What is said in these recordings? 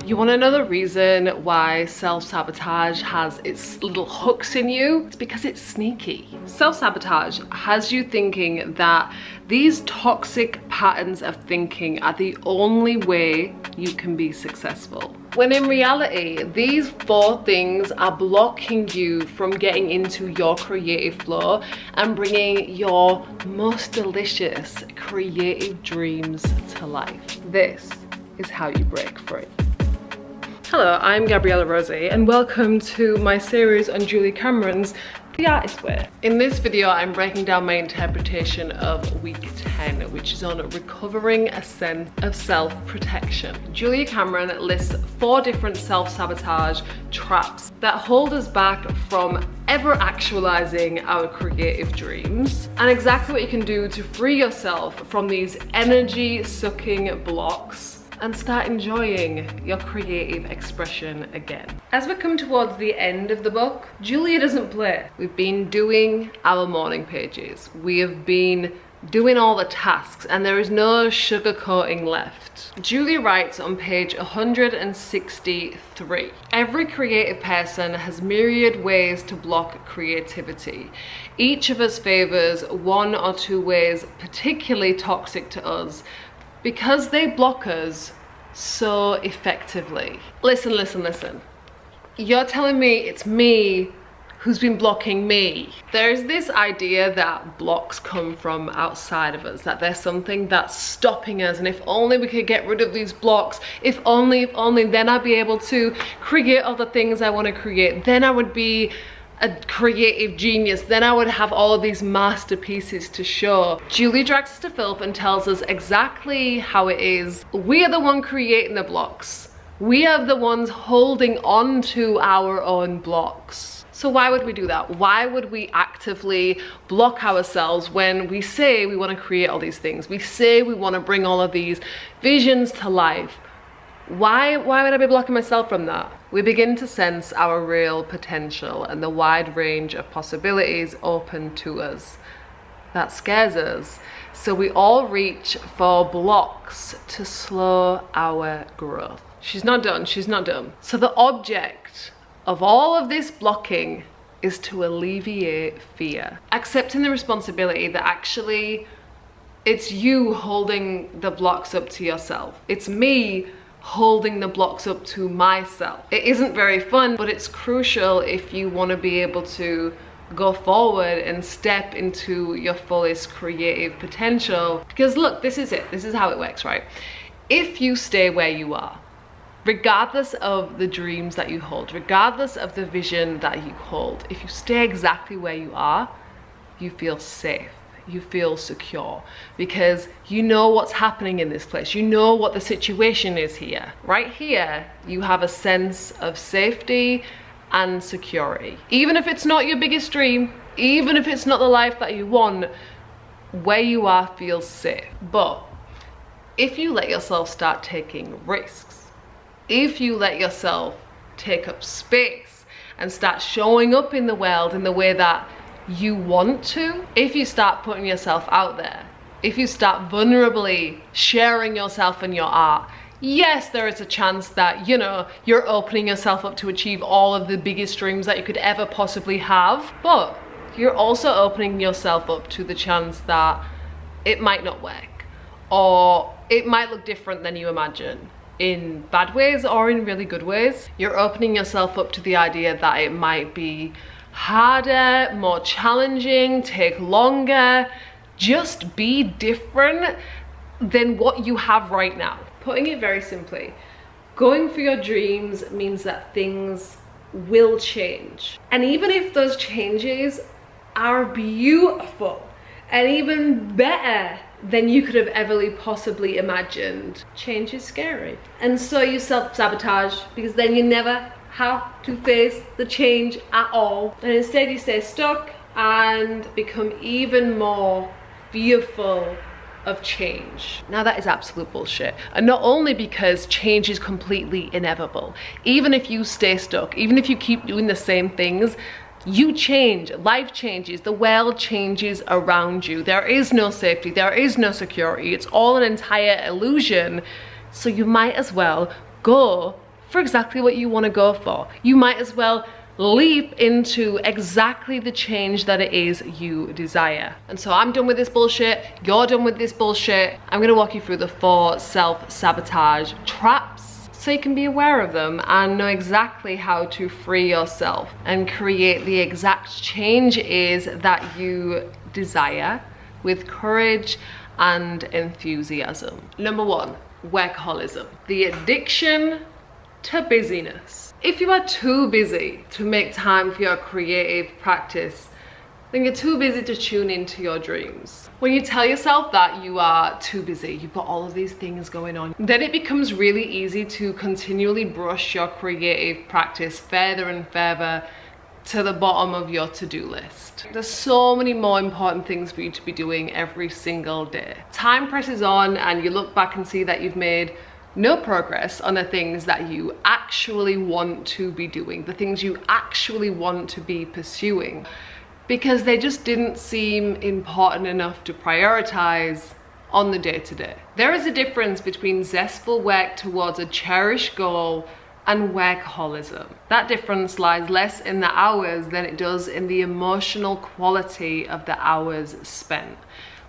You want to know the reason why self-sabotage has its little hooks in you? It's because it's sneaky. Self-sabotage has you thinking that these toxic patterns of thinking are the only way you can be successful. When in reality, these 4 things are blocking you from getting into your creative flow and bringing your most delicious creative dreams to life. This is how you break free. Hello, I'm Gabriella Rosie and welcome to my series on Julia Cameron's The Artist Way. In this video, I'm breaking down my interpretation of week 10, which is on recovering a sense of self-protection. Julia Cameron lists 4 different self-sabotage traps that hold us back from ever actualizing our creative dreams, and exactly what you can do to free yourself from these energy-sucking blocks and start enjoying your creative expression again. As we come towards the end of the book, Julia doesn't play. We've been doing our morning pages. We have been doing all the tasks and there is no sugarcoating left. Julia writes on page 163, every creative person has myriad ways to block creativity. Each of us favors 1 or 2 ways particularly toxic to us, because they block us so effectively. Listen. You're telling me it's me who's been blocking me. There's this idea that blocks come from outside of us, that there's something that's stopping us, and if only we could get rid of these blocks, if only, then I'd be able to create all the things I want to create. Then I would be a creative genius, then I would have all of these masterpieces to show. Julie drags us to filth and tells us exactly how it is. We are the one creating the blocks. We are the ones holding on to our own blocks. So why would we do that? Why would we actively block ourselves when we say we want to create all these things? We say we want to bring all of these visions to life. Why would I be blocking myself from that? We begin to sense our real potential and the wide range of possibilities open to us. That scares us. So we all reach for blocks to slow our growth. She's not done. So the object of all of this blocking is to alleviate fear. Accepting the responsibility that actually it's you holding the blocks up to yourself. It's me holding the blocks up to myself. It isn't very fun, but it's crucial if you want to be able to go forward and step into your fullest creative potential. Because look, this is it. This is how it works, right? If you stay where you are, regardless of the dreams that you hold, regardless of the vision that you hold, if you stay exactly where you are, you feel safe. You feel secure because you know what's happening in this place. You know what the situation is here. Right here, you have a sense of safety and security. Even if it's not your biggest dream, even if it's not the life that you want, where you are feels safe. But if you let yourself start taking risks, if you let yourself take up space and start showing up in the world in the way that you want to, if you start putting yourself out there, if you start vulnerably sharing yourself and your art, yes, there is a chance that, you know, you're opening yourself up to achieve all of the biggest dreams that you could ever possibly have, but you're also opening yourself up to the chance that it might not work, or it might look different than you imagine, in bad ways or in really good ways. You're opening yourself up to the idea that it might be harder, more challenging, take longer, just be different than what you have right now. Putting it very simply, going for your dreams means that things will change. And even if those changes are beautiful and even better than you could have ever possibly imagined, change is scary. And so you self-sabotage because then you never have to face the change at all, and instead you stay stuck and become even more fearful of change. Now that is absolute bullshit, and not only because change is completely inevitable. Even if you stay stuck, even if you keep doing the same things, you change, life changes, the world changes around you. There is no safety, there is no security, it's all an entire illusion. So you might as well go for exactly what you want to go for. You might as well leap into exactly the change that it is you desire. And so I'm done with this bullshit, you're done with this bullshit. I'm gonna walk you through the 4 self-sabotage traps so you can be aware of them and know exactly how to free yourself and create the exact change it is that you desire with courage and enthusiasm. Number 1, workaholism. The addiction to busyness. If you are too busy to make time for your creative practice, then you're too busy to tune into your dreams. When you tell yourself that you are too busy, you've got all of these things going on, then it becomes really easy to continually brush your creative practice further and further to the bottom of your to-do list. There's so many more important things for you to be doing every single day. Time presses on and you look back and see that you've made no progress on the things that you actually want to be doing, the things you actually want to be pursuing, because they just didn't seem important enough to prioritize on the day-to-day. There is a difference between zestful work towards a cherished goal and workaholism. That difference lies less in the hours than it does in the emotional quality of the hours spent.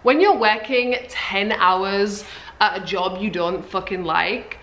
When you're working 10 hours at a job you don't fucking like,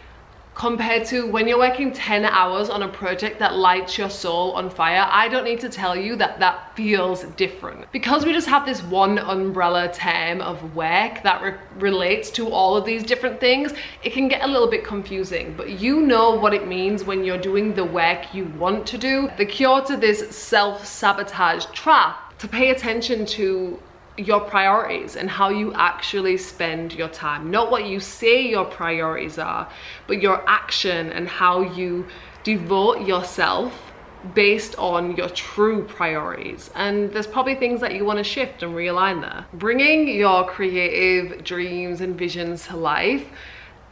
compared to when you're working 10 hours on a project that lights your soul on fire, I don't need to tell you that that feels different. Because we just have this one umbrella term of work that relates to all of these different things, it can get a little bit confusing, but you know what it means when you're doing the work you want to do. The cure to this self-sabotage trap, to pay attention to your priorities and how you actually spend your time. Not what you say your priorities are, but your action and how you devote yourself based on your true priorities. And there's probably things that you want to shift and realign there. Bringing your creative dreams and visions to life,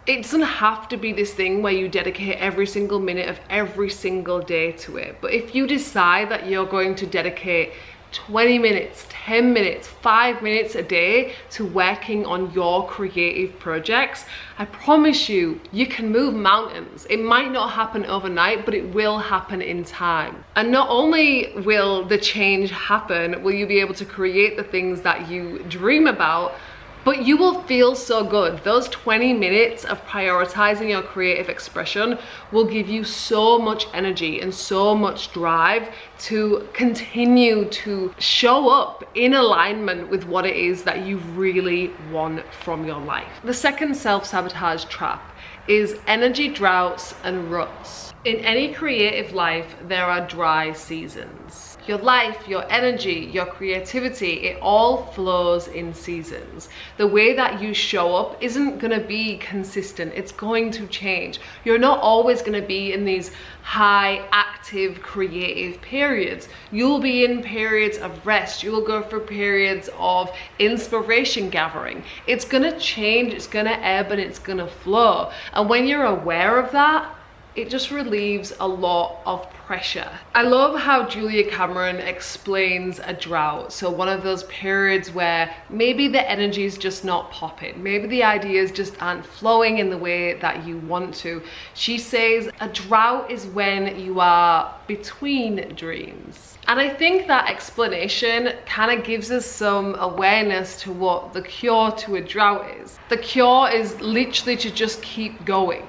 it doesn't have to be this thing where you dedicate every single minute of every single day to it. But if you decide that you're going to dedicate 20 minutes, 10 minutes, 5 minutes a day to working on your creative projects, I promise you, you can move mountains. It might not happen overnight, but it will happen in time. And not only will the change happen, will you be able to create the things that you dream about, but you will feel so good. Those 20 minutes of prioritizing your creative expression will give you so much energy and so much drive to continue to show up in alignment with what it is that you really want from your life. The second self-sabotage trap is energy droughts and ruts. In any creative life, there are dry seasons. Your life, your energy, your creativity, it all flows in seasons. The way that you show up isn't gonna be consistent. It's going to change. You're not always gonna be in these high, active, creative periods. You'll be in periods of rest. You'll go through periods of inspiration gathering. It's gonna change, it's gonna ebb, and it's gonna flow. And when you're aware of that, it just relieves a lot of pressure. I love how Julia Cameron explains a drought. So one of those periods where maybe the energy is just not popping. Maybe the ideas just aren't flowing in the way that you want to. She says a drought is when you are between dreams. And I think that explanation kind of gives us some awareness to what the cure to a drought is. The cure is literally to just keep going.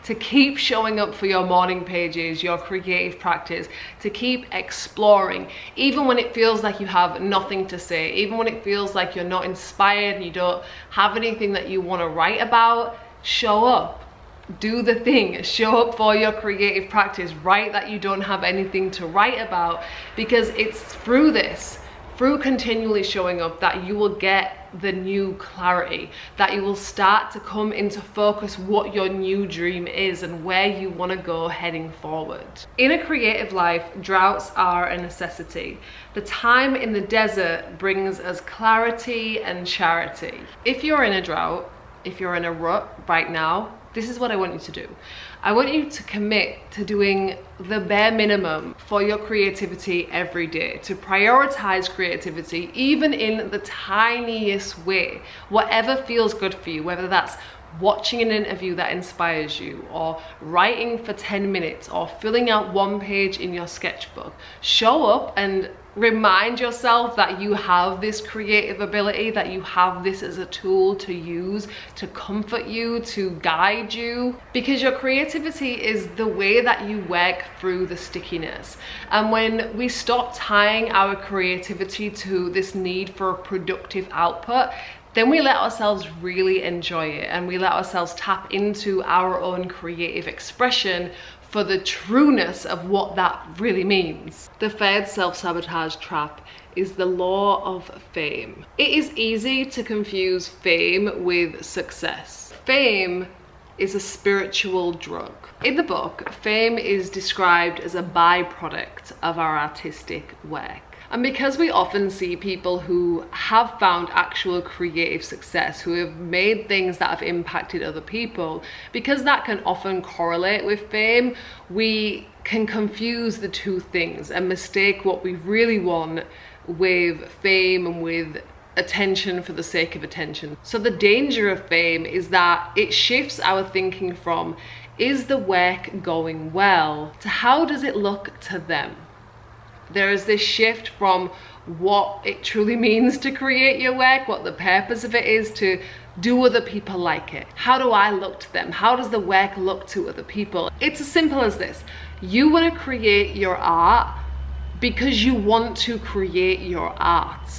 To keep showing up for your morning pages, your creative practice, to keep exploring, even when it feels like you have nothing to say, even when it feels like you're not inspired and you don't have anything that you want to write about, show up. Do the thing, show up for your creative practice, write that you don't have anything to write about, because it's through this, through continually showing up, that you will get the new clarity, that you will start to come into focus what your new dream is and where you want to go heading forward. In a creative life, droughts are a necessity. The time in the desert brings us clarity and charity. If you're in a drought, if you're in a rut right now, this is what I want you to do. I want you to commit to doing the bare minimum for your creativity every day, to prioritize creativity even in the tiniest way, whatever feels good for you, whether that's watching an interview that inspires you, or writing for 10 minutes, or filling out one page in your sketchbook. Show up and remind yourself that you have this creative ability, that you have this as a tool to use to comfort you, to guide you, because your creativity is the way that you work through the stickiness. And when we stop tying our creativity to this need for a productive output, then we let ourselves really enjoy it, and we let ourselves tap into our own creative expression for the trueness of what that really means. The third self-sabotage trap is the law of fame. It is easy to confuse fame with success. Fame is a spiritual drug. In the book, fame is described as a byproduct of our artistic work. And because we often see people who have found actual creative success, who have made things that have impacted other people, because that can often correlate with fame, we can confuse the two things and mistake what we really want with fame and with attention for the sake of attention. So the danger of fame is that it shifts our thinking from, is the work going well, to how does it look to them? There is this shift from what it truly means to create your work, what the purpose of it is, to do other people like it? How do I look to them? How does the work look to other people? It's as simple as this. You want to create your art because you want to create your art.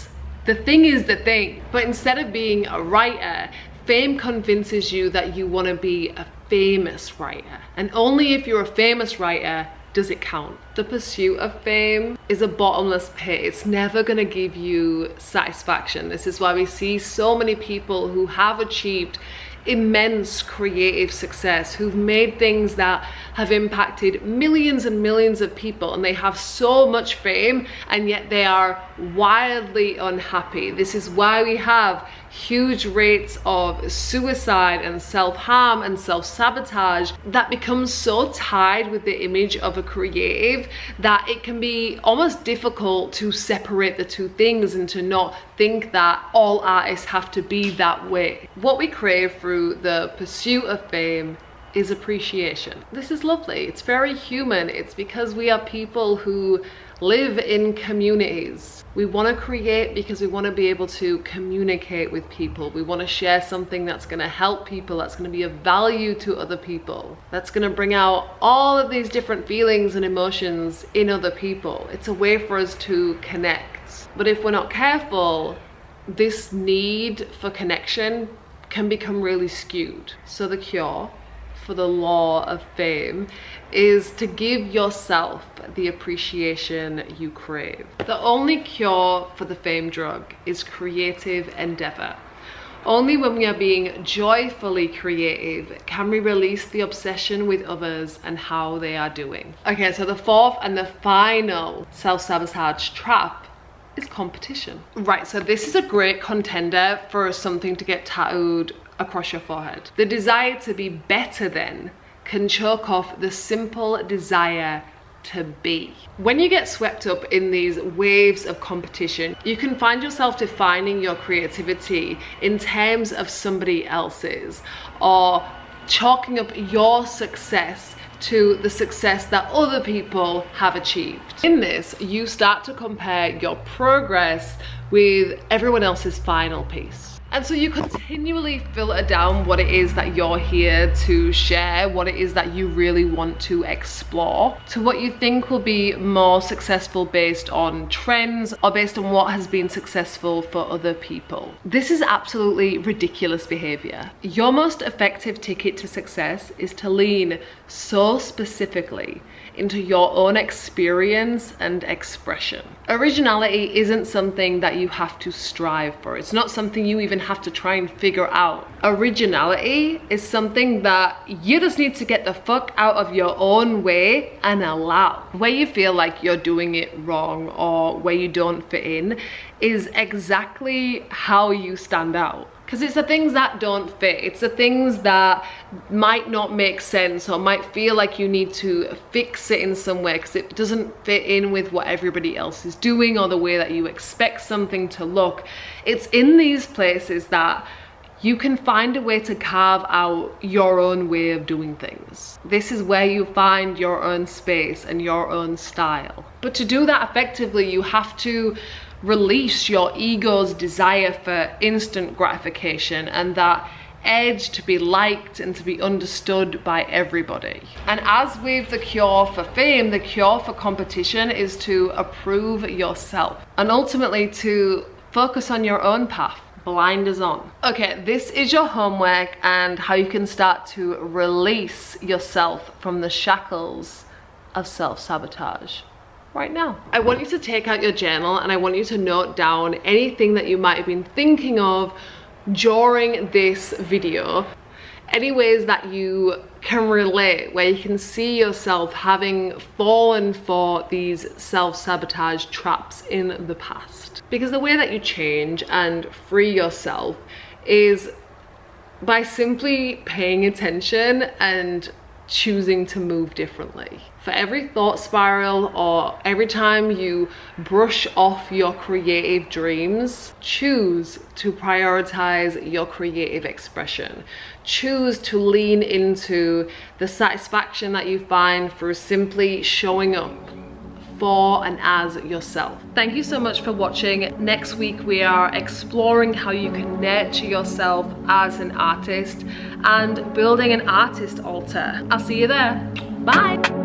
The thing is the thing. But instead of being a writer, fame convinces you that you want to be a famous writer. And only if you're a famous writer does it count. The pursuit of fame is a bottomless pit. It's never gonna give you satisfaction. This is why we see so many people who have achieved immense creative success, who've made things that have impacted millions and millions of people, and they have so much fame and yet they are wildly unhappy. This is why we have huge rates of suicide and self-harm and self-sabotage that becomes so tied with the image of a creative that it can be almost difficult to separate the two things and to not think that all artists have to be that way. What we crave through the pursuit of fame is appreciation. This is lovely. It's very human. It's because we are people who live in communities. We want to create because we want to be able to communicate with people. We want to share something that's going to help people, that's going to be of value to other people, that's going to bring out all of these different feelings and emotions in other people. It's a way for us to connect. But if we're not careful, this need for connection can become really skewed. So the cure for the law of fame is to give yourself the appreciation you crave. The only cure for the fame drug is creative endeavor. Only when we are being joyfully creative can we release the obsession with others and how they are doing. Okay, so the fourth and the final self-sabotage trap is competition. Right, so this is a great contender for something to get tattooed across your forehead. The desire to be better than can choke off the simple desire to be. When you get swept up in these waves of competition, you can find yourself defining your creativity in terms of somebody else's, or chalking up your success to the success that other people have achieved. In this, you start to compare your progress with everyone else's final piece. And so you continually filter down what it is that you're here to share, what it is that you really want to explore, to what you think will be more successful based on trends or based on what has been successful for other people. This is absolutely ridiculous behavior. Your most effective ticket to success is to lean so specifically into your own experience and expression. Originality isn't something that you have to strive for. It's not something you even have to try and figure out. Originality is something that you just need to get the fuck out of your own way and allow. Where you feel like you're doing it wrong or where you don't fit in is exactly how you stand out. Because it's the things that don't fit. It's the things that might not make sense or might feel like you need to fix it in some way because it doesn't fit in with what everybody else is doing or the way that you expect something to look. It's in these places that you can find a way to carve out your own way of doing things. This is where you find your own space and your own style. But to do that effectively, you have to release your ego's desire for instant gratification and that edge to be liked and to be understood by everybody. And as with the cure for fame, the cure for competition is to approve yourself and ultimately to focus on your own path, blinders on. Okay, this is your homework and how you can start to release yourself from the shackles of self-sabotage right now. I want you to take out your journal and I want you to note down anything that you might have been thinking of during this video, any ways that you can relate, where you can see yourself having fallen for these self-sabotage traps in the past. Because the way that you change and free yourself is by simply paying attention and choosing to move differently. For every thought spiral or every time you brush off your creative dreams, choose to prioritize your creative expression. Choose to lean into the satisfaction that you find through simply showing up for and as yourself. Thank you so much for watching. Next week we are exploring how you can nurture yourself as an artist and building an artist altar. I'll see you there. Bye.